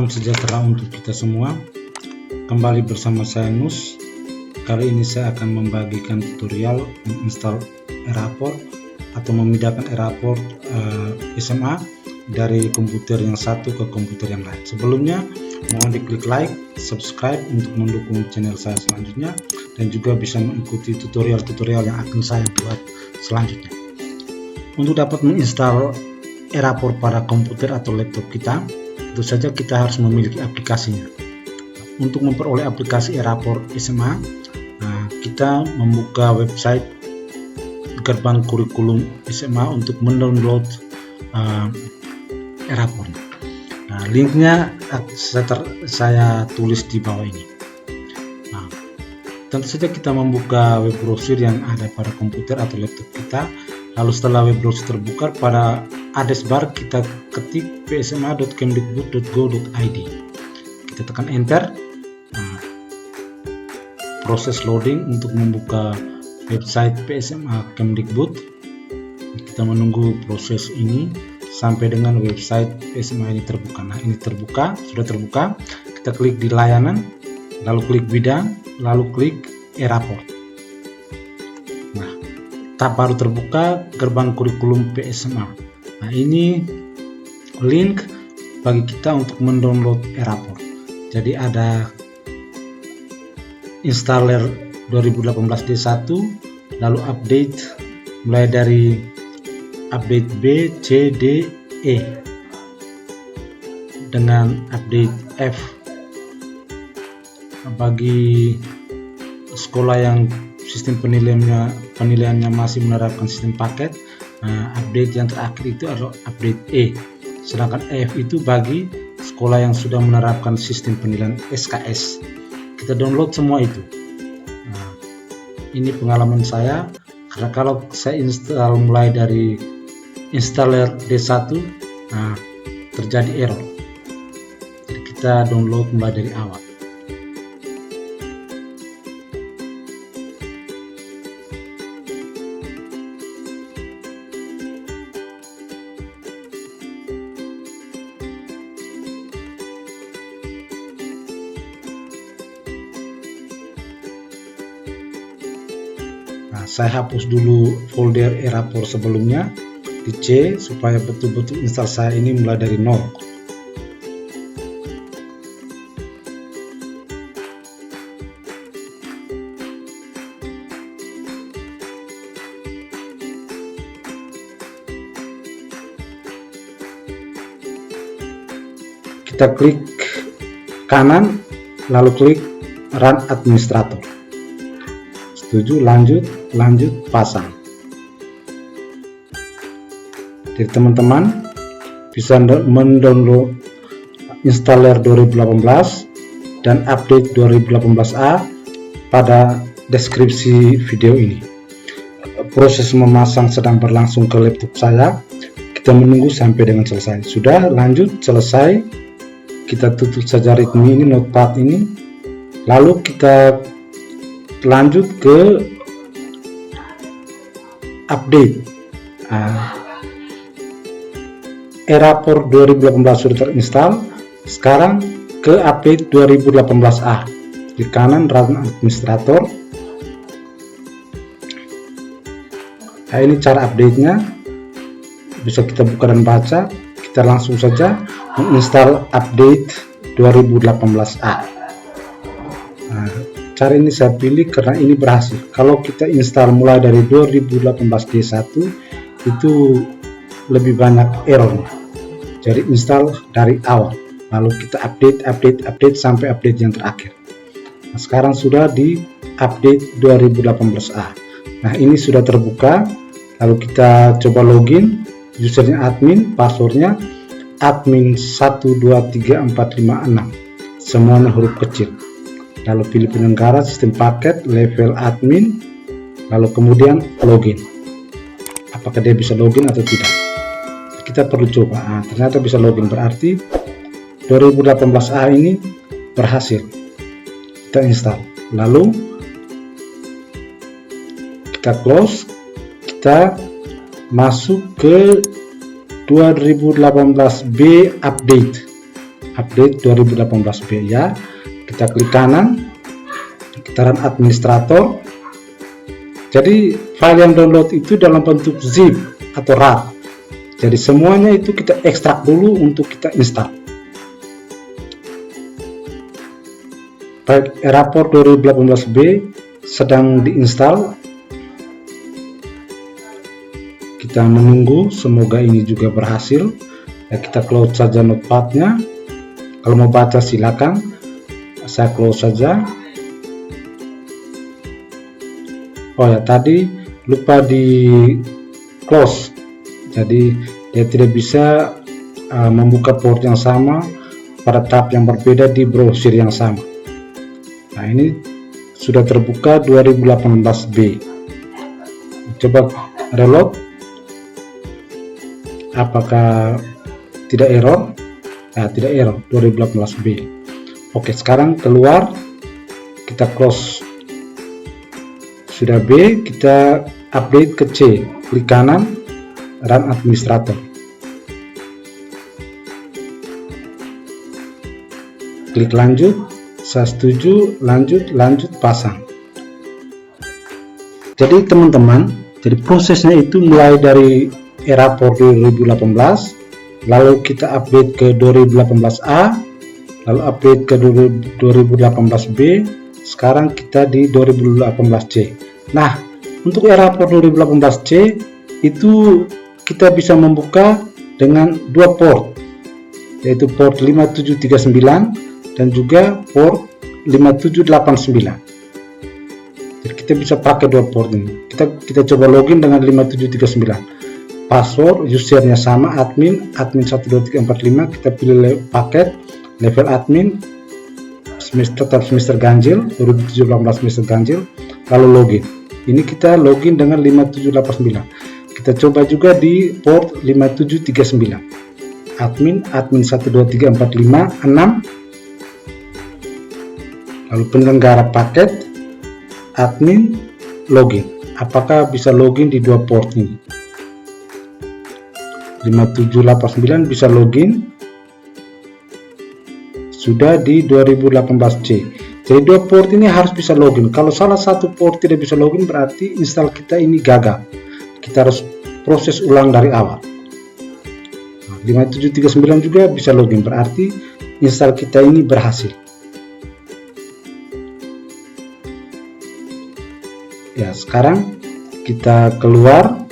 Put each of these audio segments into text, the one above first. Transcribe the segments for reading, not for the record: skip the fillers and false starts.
Salam sejahtera untuk kita semua. Kembali bersama saya Nus. Kali ini saya akan membagikan tutorial menginstal Airaport atau memindahkan Airaport SMA dari komputer yang satu ke komputer yang lain. Sebelumnya mohon diklik like, subscribe untuk mendukung channel saya selanjutnya, dan juga bisa mengikuti tutorial-tutorial yang akan saya buat selanjutnya. Untuk dapat menginstal Airaport pada komputer atau laptop kita, tentu saja kita harus memiliki aplikasinya. Untuk memperoleh aplikasi Airaport SMA, kita membuka website gerbang kurikulum SMA untuk mendownload Airaport. Linknya saya tulis di bawah ini. Tentu saja kita membuka web browser yang ada pada komputer atau laptop kita. Lalu setelah web browser terbuka, pada address bar kita ketik psma.kemdikbud.go.id. Kita tekan enter. Proses loading untuk membuka website PSMA Kemdikbud. Kita menunggu proses ini sampai dengan website PSMA ini terbuka. Nah, ini terbuka, sudah terbuka. Kita klik di layanan, lalu klik bidang, lalu klik Airaport. Nah, tab baru terbuka, gerbang kurikulum PSMA. Nah, ini link bagi kita untuk mendownload Airaport. Jadi ada installer 2018 D1, lalu update mulai dari update B, C, D, E dengan update F. Bagi sekolah yang sistem penilaiannya masih menerapkan sistem paket, update yang terakhir itu adalah update E. Sedangkan F itu bagi sekolah yang sudah menerapkan sistem penilaian SKS. Kita download semua itu. Ini pengalaman saya, karena kalau saya install mulai dari installer D1, terjadi error. Jadi kita download mulai dari awal. Saya hapus dulu folder Airaport sebelumnya di C supaya betul-betul install saya ini mulai dari nol. Kita klik kanan, lalu klik Run Administrator. Setuju, lanjut, pasang. Jadi teman-teman bisa mendownload installer 2018 dan update 2018A pada deskripsi video ini. Proses memasang sedang berlangsung ke laptop saya. Kita menunggu sampai dengan selesai. Sudah, lanjut, selesai. Kita tutup saja readme ini, notepad ini. Lalu kita lanjut ke update. Airaport 2018 sudah terinstall. Sekarang ke update 2018A. Di kanan Run Administrator. Nah, ini cara update-nya. Bisa kita buka dan baca. Kita langsung saja menginstal update 2018A. Cara ini saya pilih karena ini berhasil. Kalau kita install mulai dari 2018 D1 itu lebih banyak errornya. Jadi install dari awal, lalu kita update sampai update yang terakhir. Nah, sekarang sudah di update 2018A. Nah, ini sudah terbuka. Lalu kita coba login. Usernya admin, passwordnya admin 123456. Semuanya huruf kecil. Lalu pilih penyelenggara, sistem paket, level admin, lalu kemudian login. Apakah dia bisa login atau tidak? Kita perlu coba. Ternyata bisa login, berarti 2018A ini berhasil. Kita install. Lalu kita close. Kita masuk ke 2018B update. update 2018B ya. Kita klik kanan, kita run administrator. Jadi file yang download itu dalam bentuk zip atau RAR. Jadi semuanya itu kita ekstrak dulu untuk kita install. Baik, Rapor 2018B sedang diinstal. Kita menunggu, semoga ini juga berhasil. Ya, kita close saja notepadnya. Kalau mau baca silakan, saya close saja. Oh ya, tadi lupa di close, jadi dia tidak bisa membuka port yang sama pada tab yang berbeda di browser yang sama. Nah, ini sudah terbuka 2018B. Coba reload, apakah tidak error? Nah, tidak error 2018B. Oke, sekarang keluar, kita close. Sudah B, kita update ke C. Klik kanan, run administrator. Klik lanjut, saya setuju, lanjut, pasang. Jadi teman-teman, jadi prosesnya itu mulai dari Rapor 2018, lalu kita update ke 2018A, lalu update ke 2018B, sekarang kita di 2018C. Nah, untuk Rapor 2018C itu kita bisa membuka dengan dua port, yaitu port 5739 dan juga port 5789. Jadi kita bisa pakai dua port ini. Kita coba login dengan 5739. Password usernya sama, admin 12345. Kita pilih paket, level admin, tetap semester ganjil 2017 semester ganjil, lalu login. Ini kita login dengan 5789. Kita coba juga di port 5739. Admin 12345 6. Lalu penyelenggara paket, admin, login. Apakah bisa login di dua port ini? 5789 bisa login. Sudah di 2018C. Jadi dua port ini harus bisa login. Kalau salah satu port tidak bisa login, berarti install kita ini gagal. Kita harus proses ulang dari awal. 5739 juga bisa login, berarti install kita ini berhasil. Ya, sekarang kita keluar,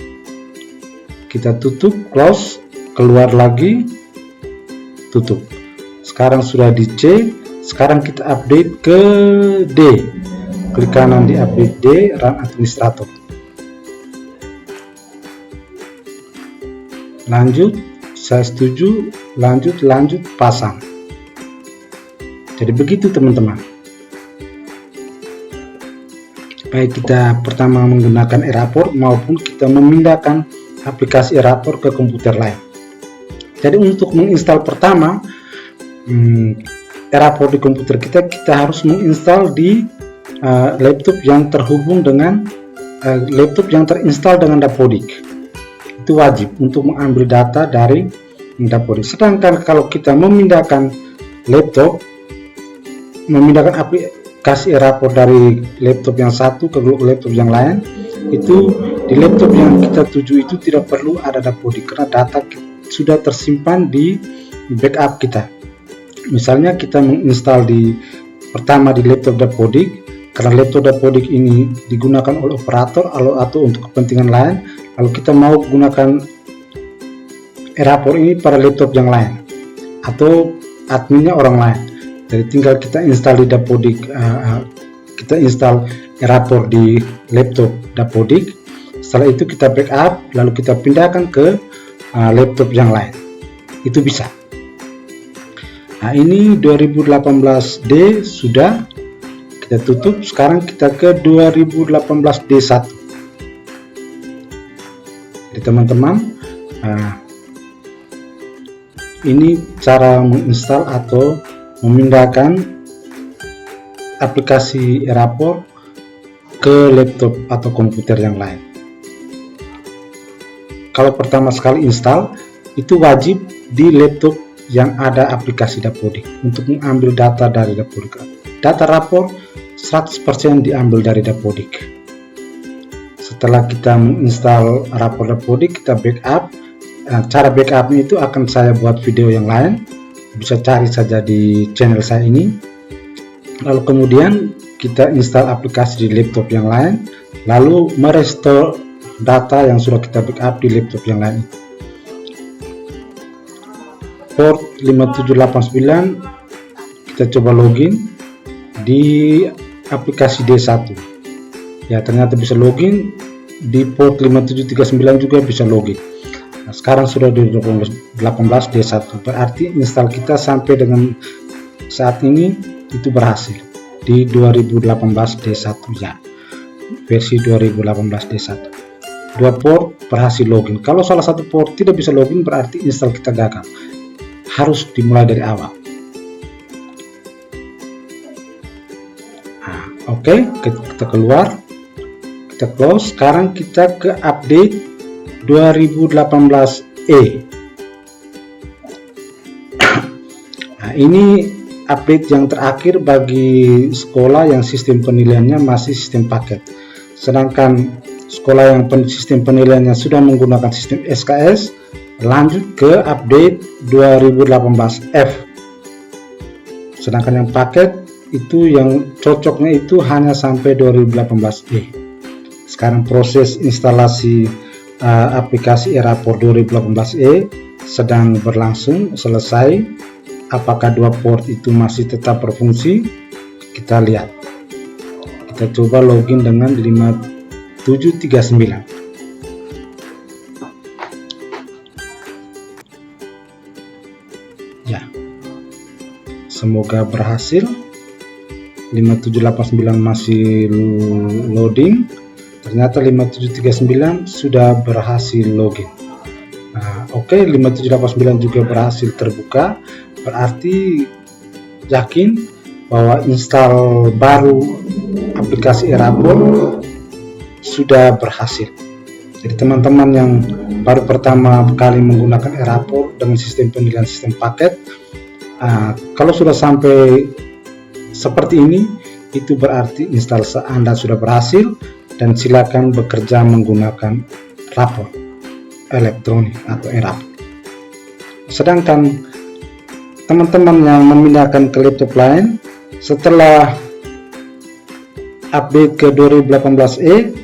kita tutup, close, keluar lagi, tutup. Sekarang sudah di C. Sekarang kita update ke D. Klik kanan di update D, run administrator. Lanjut, saya setuju, lanjut, pasang. Jadi begitu teman-teman. Baik kita pertama menggunakan Rapor maupun kita memindahkan aplikasi Rapor ke komputer lain. Jadi untuk menginstal pertama Rapor di komputer kita harus menginstal di laptop yang terhubung dengan laptop yang terinstall dengan Dapodik. Itu wajib untuk mengambil data dari Dapodik. Sedangkan kalau kita memindahkan laptop, memindahkan aplikasi Rapor dari laptop yang satu ke laptop yang lain, itu di laptop yang kita tuju itu tidak perlu ada Dapodik karena data sudah tersimpan di backup kita. Misalnya kita menginstal pertama di laptop Dapodik, karena laptop Dapodik ini digunakan oleh operator atau untuk kepentingan lain, lalu kita mau gunakan Rapor ini pada laptop yang lain atau adminnya orang lain. Jadi tinggal kita install di Dapodik, kita install Rapor di laptop Dapodik. Setelah itu kita backup, lalu kita pindahkan ke laptop yang lain. Itu bisa. Nah, ini 2018D sudah kita tutup. Sekarang kita ke 2018D1. Jadi teman-teman, ini cara menginstal atau memindahkan aplikasi Rapor ke laptop atau komputer yang lain. Kalau pertama sekali install, itu wajib di laptop yang ada aplikasi Dapodik untuk mengambil data dari Dapodik. Data rapor 100% diambil dari Dapodik. Setelah kita menginstal rapor Dapodik, kita backup. Cara backupnya itu akan saya buat video yang lain, bisa cari saja di channel saya ini. Lalu kemudian kita install aplikasi di laptop yang lain, lalu merestore data yang sudah kita backup di laptop yang lain. Port 5789 kita coba login di aplikasi D1. Ya, ternyata bisa login di port 5739 juga bisa login. Nah, sekarang sudah di 18 D1, berarti install kita sampai dengan saat ini itu berhasil di 2018 D1 ya, versi 2018 D1. Dua port berhasil login. Kalau salah satu port tidak bisa login, berarti install kita gagal, harus dimulai dari awal. Nah, oke, kita keluar, kita close. Sekarang kita ke update 2018E. Nah, ini update yang terakhir bagi sekolah yang sistem penilaiannya masih sistem paket. Sedangkan sekolah yang sistem penilaiannya sudah menggunakan sistem SKS, lanjut ke update 2018F. Sedangkan yang paket itu yang cocoknya itu hanya sampai 2018E. Sekarang proses instalasi aplikasi e-rapor 2018E sedang berlangsung selesai. Apakah dua port itu masih tetap berfungsi? Kita lihat. Kita coba login dengan 5739. Ya, semoga berhasil. 5789 masih loading. Ternyata 5739 sudah berhasil login. Nah, oke, 5789 juga berhasil terbuka, berarti yakin bahwa install baru aplikasi e-rapor sudah berhasil. Jadi teman-teman yang baru pertama kali menggunakan e-rapor dengan sistem penilaian sistem paket, kalau sudah sampai seperti ini, itu berarti install Anda sudah berhasil, dan silakan bekerja menggunakan rapor elektronik atau e-rapor. Sedangkan teman-teman yang memindahkan ke laptop lain setelah update ke 2018E,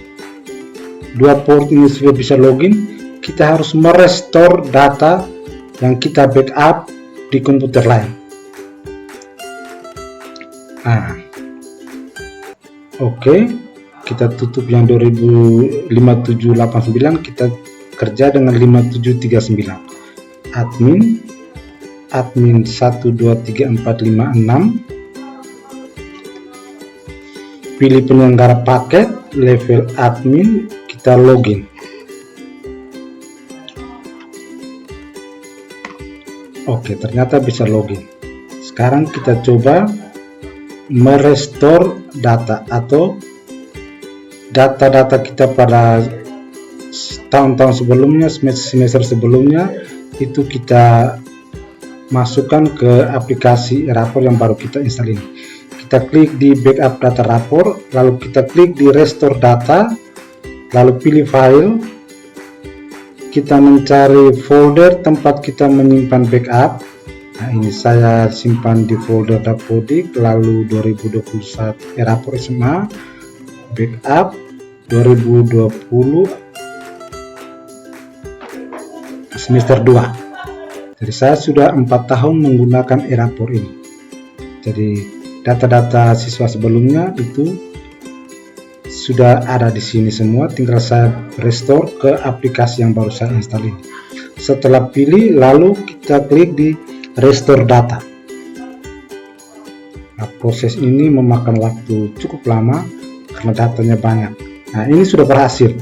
dua port ini sudah bisa login, kita harus merestore data yang kita backup di komputer lain. Nah, oke. Kita tutup yang 5789, kita kerja dengan 5739. Admin 123456, pilih penyelenggara paket, level admin, kita login. Oke, ternyata bisa login. Sekarang kita coba merestore data atau data-data kita pada tahun-tahun sebelumnya, semester sebelumnya, itu kita masukkan ke aplikasi e-rapor yang baru kita install ini. Kita klik di backup data rapor, lalu kita klik di restore data, lalu pilih file, kita mencari folder tempat kita menyimpan backup. Nah, ini saya simpan di folder Dapodik, lalu 2021 e-rapor SMA, backup 2020 semester 2. Jadi saya sudah 4 tahun menggunakan e-rapor ini. Jadi data-data siswa sebelumnya itu sudah ada di sini semua, tinggal saya restore ke aplikasi yang baru saya install ini. Setelah pilih, lalu kita klik di restore data. Nah, proses ini memakan waktu cukup lama karena datanya banyak. Nah, ini sudah berhasil.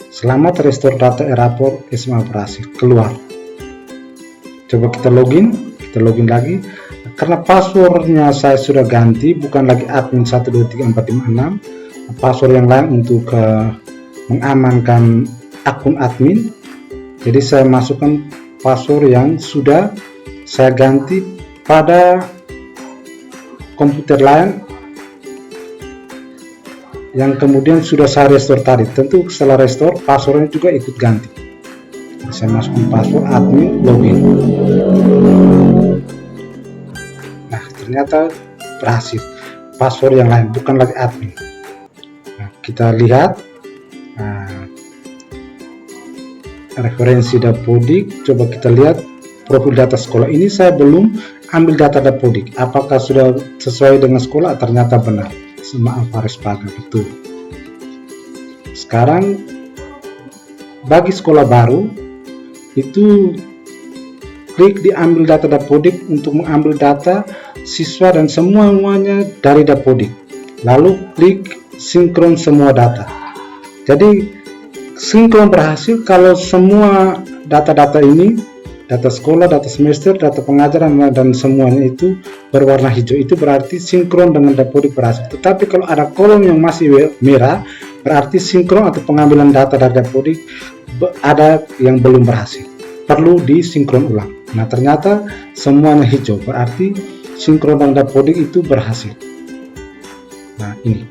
Selamat restore data e-rapor SMA berhasil. Keluar. Coba kita login lagi. Karena passwordnya saya sudah ganti, bukan lagi admin 123456, password yang lain untuk mengamankan akun admin. Jadi saya masukkan password yang sudah saya ganti pada komputer lain yang kemudian sudah saya restore tadi. Tentu setelah restore passwordnya juga ikut ganti. Saya masukkan password admin login. Nah, ternyata berhasil. Password yang lain, bukan lagi admin. Nah, kita lihat referensi Dapodik. Coba kita lihat profil data sekolah. Ini saya belum ambil data Dapodik. Apakah sudah sesuai dengan sekolah? Ternyata benar. Semua Alvarez Paga, betul. Sekarang bagi sekolah baru itu klik di ambil data Dapodik untuk mengambil data siswa dan semuanya dari Dapodik. Lalu klik sinkron semua data. Jadi sinkron berhasil kalau semua data-data ini, data sekolah, data semester, data pengajaran, dan semuanya itu berwarna hijau. Itu berarti sinkron dengan Dapodik berhasil. Tetapi kalau ada kolom yang masih merah, berarti sinkron atau pengambilan data dari Dapodik ada yang belum berhasil. Perlu disinkron ulang. Nah, ternyata semuanya hijau, berarti sinkron dengan Dapodik itu berhasil. Nah, ini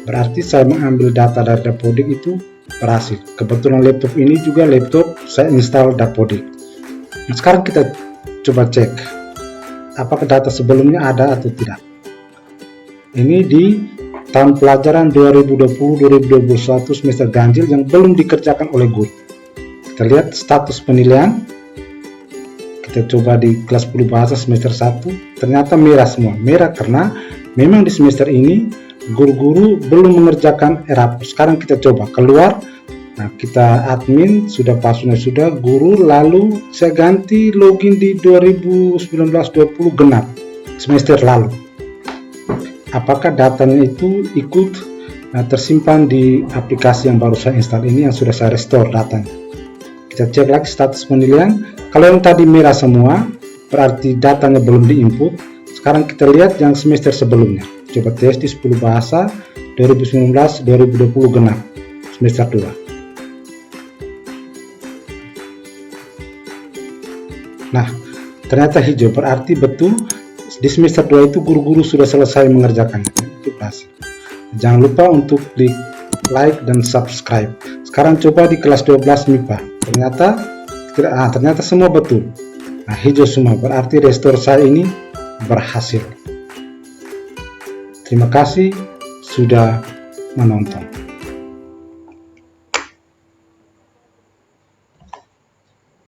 berarti saya mengambil data dari Dapodik itu berhasil. Kebetulan laptop ini juga laptop saya install Dapodik. Nah, sekarang kita coba cek apakah data sebelumnya ada atau tidak. Ini di tahun pelajaran 2020-2021 semester ganjil yang belum dikerjakan oleh guru. Kita lihat status penilaian. Kita coba di kelas 10 bahasa semester 1, ternyata merah semua. Merah karena memang di semester ini guru-guru belum mengerjakan rapor. Sekarang kita coba keluar. Nah, kita admin, sudah passwordnya sudah, guru, lalu saya ganti login di 2019-20 genap semester lalu. Apakah datanya itu ikut tersimpan di aplikasi yang baru saya install ini yang sudah saya restore datanya. Kita cek lagi status penilaian. Kalau yang tadi merah semua berarti datanya belum diinput. Sekarang kita lihat yang semester sebelumnya. Coba tes di 10 bahasa 2019-2020 genap semester 2. Nah, ternyata hijau, berarti betul di semester 2 itu guru-guru sudah selesai mengerjakannya. Itu berhasil. Jangan lupa untuk klik like dan subscribe. Sekarang coba di kelas 12 MIPA. Ternyata semua betul. Nah, hijau semua, berarti restore saya ini berhasil. Terima kasih sudah menonton.